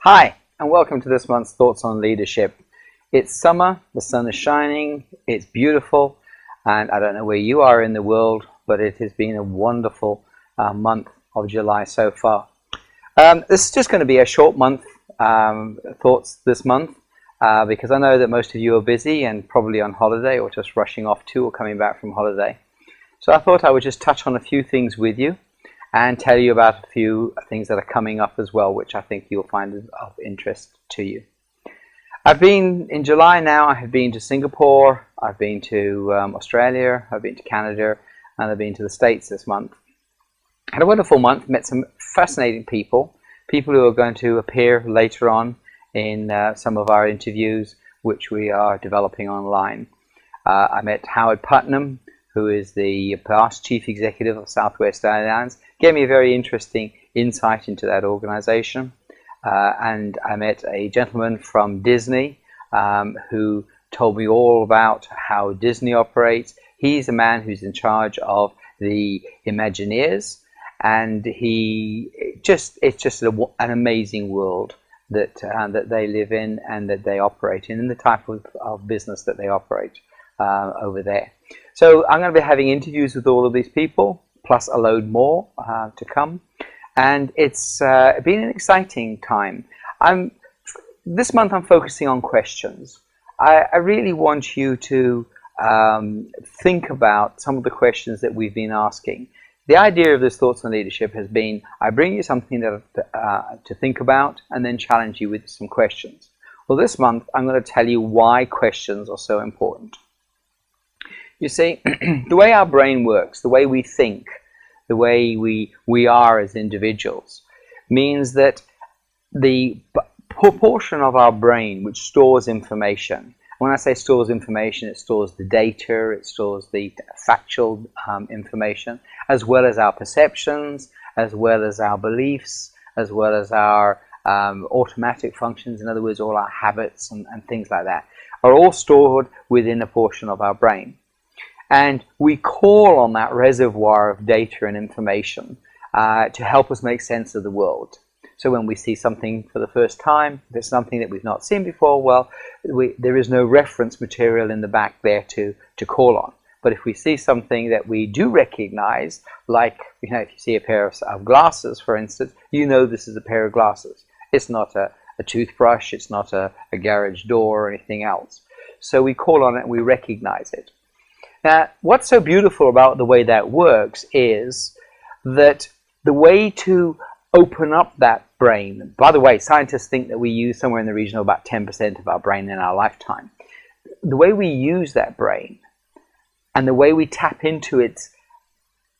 Hi, and welcome to this month's Thoughts on Leadership. It's summer, the sun is shining, it's beautiful, and I don't know where you are in the world, but it has been a wonderful month of July so far. This is just going to be a short month, thoughts this month, because I know that most of you are busy and probably on holiday or just rushing off to or coming back from holiday. So I thought I would just touch on a few things with you and tell you about a few things that are coming up as well, which I think you'll find of interest to you. I've been, in July now, I have been to Singapore, I've been to Australia, I've been to Canada, and I've been to the States this month. Had a wonderful month, met some fascinating people who are going to appear later on in some of our interviews, which we are developing online. I met Howard Putnam, who is the past chief executive of Southwest Airlines, gave me a very interesting insight into that organization. And I met a gentleman from Disney who told me all about how Disney operates. He's a man who's in charge of the Imagineers, and it's just an amazing world that they live in and that they operate in, and the type of business that they operate over there. So I'm going to be having interviews with all of these people, plus a load more to come. And it's been an exciting time. This month I'm focusing on questions. I really want you to think about some of the questions that we've been asking. The idea of this Thoughts on Leadership has been, I bring you something to think about and then challenge you with some questions. Well, this month I'm going to tell you why questions are so important. You see, the way our brain works, the way we think, the way we are as individuals, means that the proportion of our brain which stores information, when I say stores information, it stores the data, it stores the factual information, as well as our perceptions, as well as our beliefs, as well as our automatic functions, in other words, all our habits and things like that, are all stored within a portion of our brain. And we call on that reservoir of data and information to help us make sense of the world. So when we see something for the first time, if it's something that we've not seen before, well, there is no reference material in the back there to call on. But if we see something that we do recognize, like, if you see a pair of glasses, for instance, you know this is a pair of glasses. It's not a toothbrush, it's not a garage door or anything else. So we call on it and we recognize it. Now, what's so beautiful about the way that works is that the way to open up that brain, by the way, scientists think that we use somewhere in the region of about 10% of our brain in our lifetime. The way we use that brain and the way we tap into its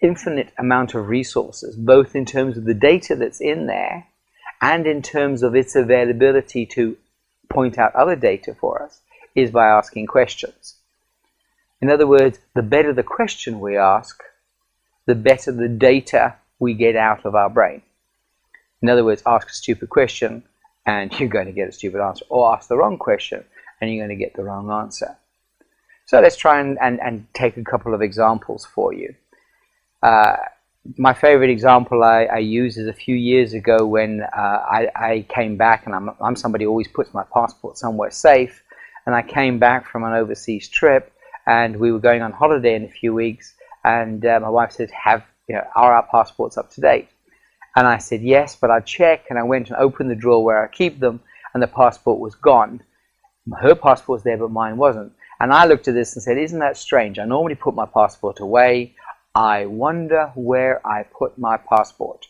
infinite amount of resources, both in terms of the data that's in there and in terms of its availability to point out other data for us, is by asking questions. In other words, the better the question we ask, the better the data we get out of our brain. In other words, ask a stupid question and you're going to get a stupid answer, or ask the wrong question and you're going to get the wrong answer. So let's try and take a couple of examples for you. My favorite example I used is a few years ago when I came back, and I'm somebody who always puts my passport somewhere safe, and I came back from an overseas trip. And we were going on holiday in a few weeks, and my wife said, are our passports up to date? And I said, yes, but I'd check. And I went and opened the drawer where I keep them, and the passport was gone. Her passport was there, but mine wasn't. And I looked at this and said, isn't that strange? I normally put my passport away. I wonder where I put my passport.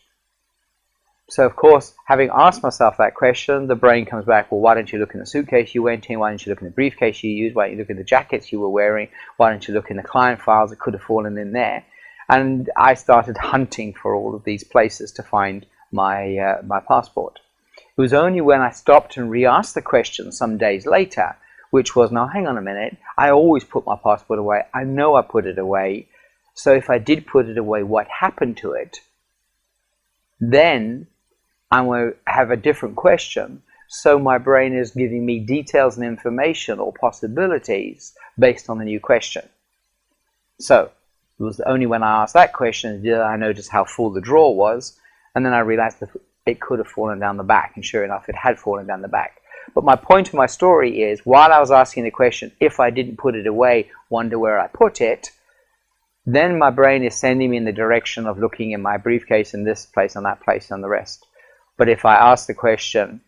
So, of course, having asked myself that question, the brain comes back, well, why don't you look in the suitcase you went in? Why don't you look in the briefcase you used? Why don't you look in the jackets you were wearing? Why don't you look in the client files that could have fallen in there? And I started hunting for all of these places to find my passport. It was only when I stopped and re-asked the question some days later, which was, now, hang on a minute, I always put my passport away. I know I put it away. So if I did put it away, what happened to it? Then I will have a different question, so my brain is giving me details and information or possibilities based on the new question. So it was only when I asked that question did I notice how full the drawer was, and then I realized it could have fallen down the back, and sure enough, it had fallen down the back. But my point of my story is, while I was asking the question, if I didn't put it away, wonder where I put it, then my brain is sending me in the direction of looking in my briefcase in this place and that place and the rest. But if I ask the question,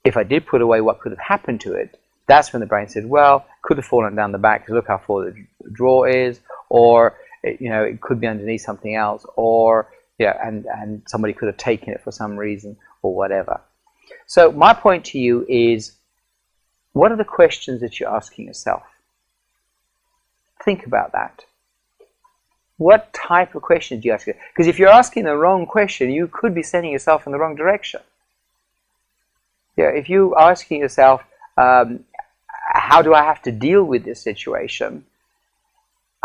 if I did put away, what could have happened to it? That's when the brain said, well, it could have fallen down the back because look how full the drawer is, or it could be underneath something else, or and somebody could have taken it for some reason or whatever. So my point to you is, what are the questions that you're asking yourself? Think about that. What type of questions do you ask? Because if you're asking the wrong question, you could be sending yourself in the wrong direction. If you're asking yourself, how do I have to deal with this situation?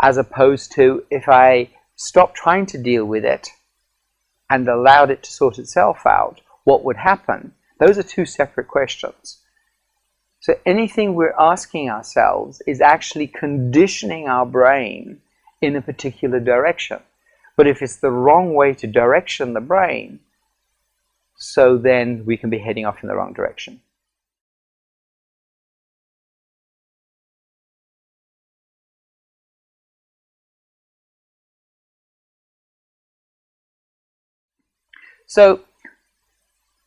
As opposed to, if I stopped trying to deal with it and allowed it to sort itself out, what would happen? Those are two separate questions. So anything we're asking ourselves is actually conditioning our brain in a particular direction. But if it's the wrong way to direction the brain, so then we can be heading off in the wrong direction. So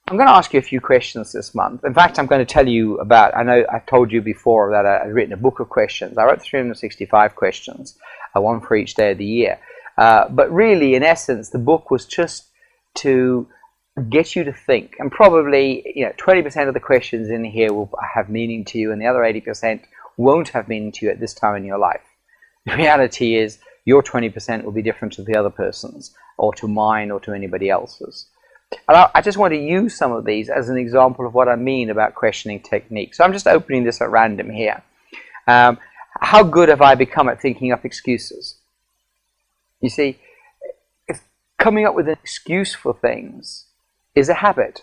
I'm going to ask you a few questions this month. In fact, I'm going to tell you about, I know I've told you before that I've written a book of questions. I wrote 365 questions, one for each day of the year. But really, in essence, the book was just to get you to think. And probably 20% of the questions in here will have meaning to you, and the other 80% won't have meaning to you at this time in your life. The reality is your 20% will be different to the other person's, or to mine, or to anybody else's. And I just want to use some of these as an example of what I mean about questioning technique. So I'm just opening this at random here. How good have I become at thinking up excuses? You see, if coming up with an excuse for things is a habit,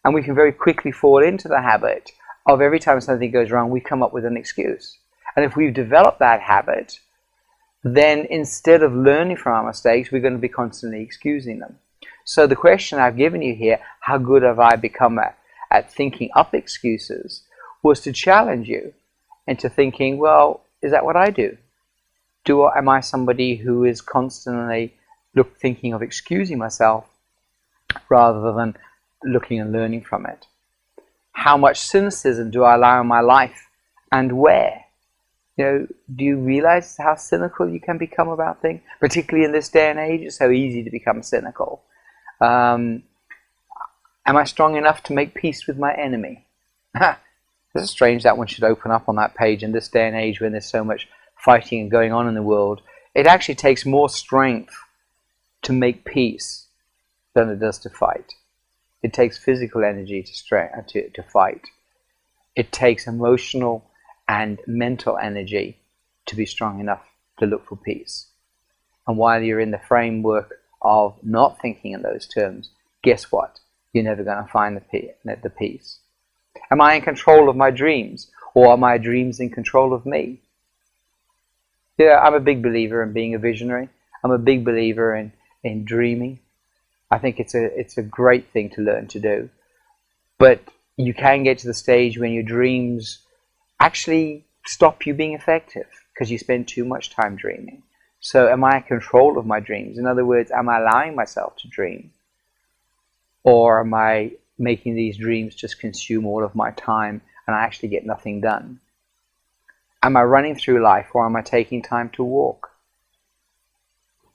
and we can very quickly fall into the habit of every time something goes wrong, we come up with an excuse. And if we've developed that habit, then instead of learning from our mistakes, we're going to be constantly excusing them. So the question I've given you here, how good have I become at thinking up excuses, was to challenge you into thinking, well, is that what I do? Am I somebody who is constantly thinking of excusing myself rather than looking and learning from it? How much cynicism do I allow in my life, and where? Do you realize how cynical you can become about things? Particularly in this day and age, it's so easy to become cynical. Am I strong enough to make peace with my enemy? It's strange that one should open up on that page in this day and age when there's so much fighting and going on in the world. It actually takes more strength to make peace than it does to fight. It takes physical energy to fight. It takes emotional and mental energy to be strong enough to look for peace. And while you're in the framework of not thinking in those terms, guess what? You're never going to find the peace. Am I in control of my dreams, or are my dreams in control of me? I'm a big believer in being a visionary. I'm a big believer in dreaming. I think it's a great thing to learn to do. But you can get to the stage when your dreams actually stop you being effective because you spend too much time dreaming. So am I in control of my dreams? In other words, am I allowing myself to dream? Or am I making these dreams just consume all of my time and I actually get nothing done? Am I running through life, or am I taking time to walk?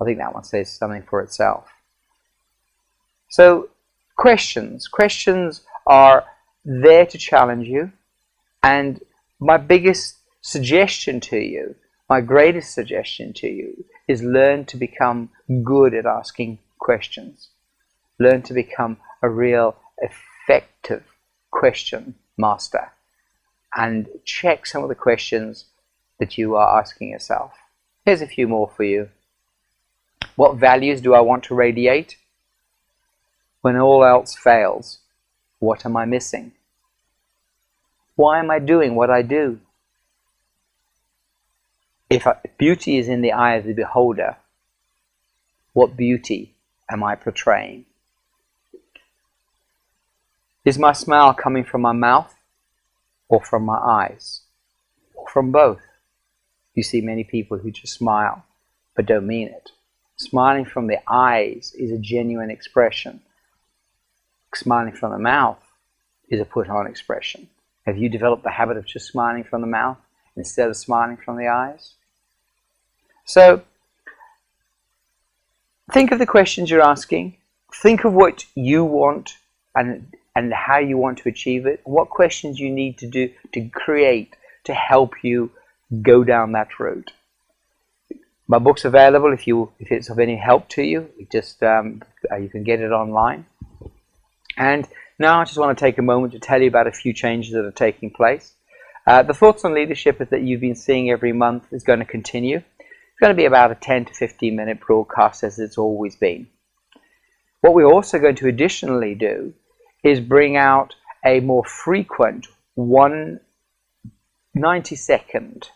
I think that one says something for itself. So questions are there to challenge you, and my biggest suggestion to you, my greatest suggestion to you, is learn to become good at asking questions. Learn to become a real effective question master, and check some of the questions that you are asking yourself. Here's a few more for you. What values do I want to radiate? When all else fails, what am I missing? Why am I doing what I do? If beauty is in the eye of the beholder, what beauty am I portraying? Is my smile coming from my mouth or from my eyes? Or from both? You see many people who just smile but don't mean it. Smiling from the eyes is a genuine expression. Smiling from the mouth is a put-on expression. Have you developed the habit of just smiling from the mouth instead of smiling from the eyes? So, think of the questions you're asking. Think of what you want and how you want to achieve it. What questions you need to do to create to help you go down that route. My book's available if it's of any help to you. You can get it online. And now I just want to take a moment to tell you about a few changes that are taking place. The Thoughts on Leadership that you've been seeing every month is going to continue. It's going to be about a 10 to 15 minute broadcast as it's always been. What we're also going to additionally do is bring out a more frequent 90-second,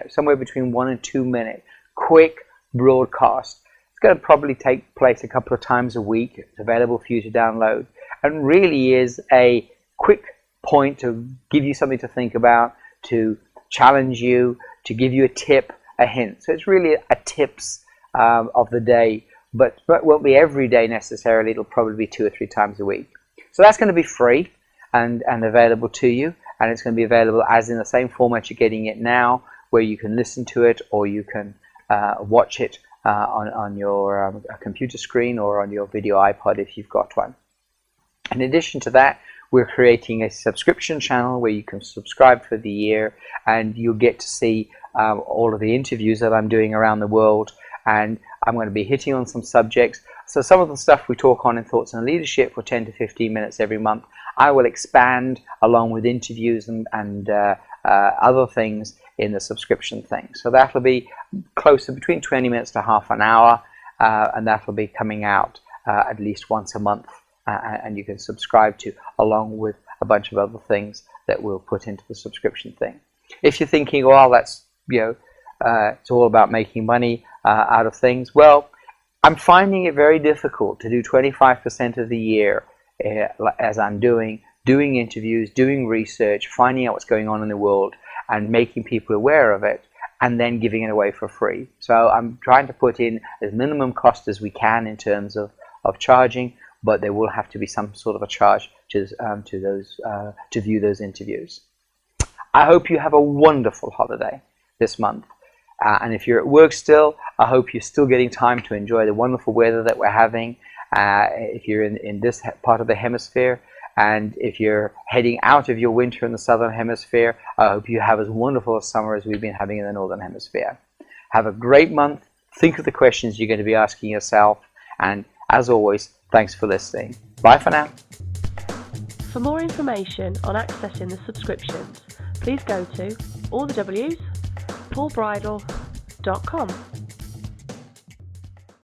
somewhere between 1 and 2 minute quick broadcast. It's going to probably take place a couple of times a week. It's available for you to download and really is a quick point to give you something to think about, to challenge you, to give you a tip, a hint. So it's really a tips of the day, but it won't be every day necessarily. It'll probably be 2 or 3 times a week. So that's going to be free and available to you, and it's going to be available as in the same format you're getting it now, where you can listen to it or you can watch it on your computer screen or on your video iPod if you've got one. In addition to that, we're creating a subscription channel where you can subscribe for the year, and you'll get to see all of the interviews that I'm doing around the world, and I'm going to be hitting on some subjects. So some of the stuff we talk on in Thoughts on Leadership for 10 to 15 minutes every month, I will expand along with interviews and other things in the subscription thing. So that'll be closer between 20 minutes to half an hour, and that'll be coming out at least once a month, and you can subscribe to, along with a bunch of other things that we'll put into the subscription thing. If you're thinking, well, that's it's all about making money out of things, well, I'm finding it very difficult to do 25% of the year as I'm doing interviews, doing research, finding out what's going on in the world and making people aware of it, and then giving it away for free. So I'm trying to put in as minimum cost as we can in terms of charging, but there will have to be some sort of a charge to view those interviews. I hope you have a wonderful holiday this month. And if you're at work still, I hope you're still getting time to enjoy the wonderful weather that we're having if you're in this part of the hemisphere. And if you're heading out of your winter in the southern hemisphere, I hope you have as wonderful a summer as we've been having in the northern hemisphere. Have a great month. Think of the questions you're going to be asking yourself. And as always, thanks for listening. Bye for now. For more information on accessing the subscriptions, please go to allthews, paulbridle.com.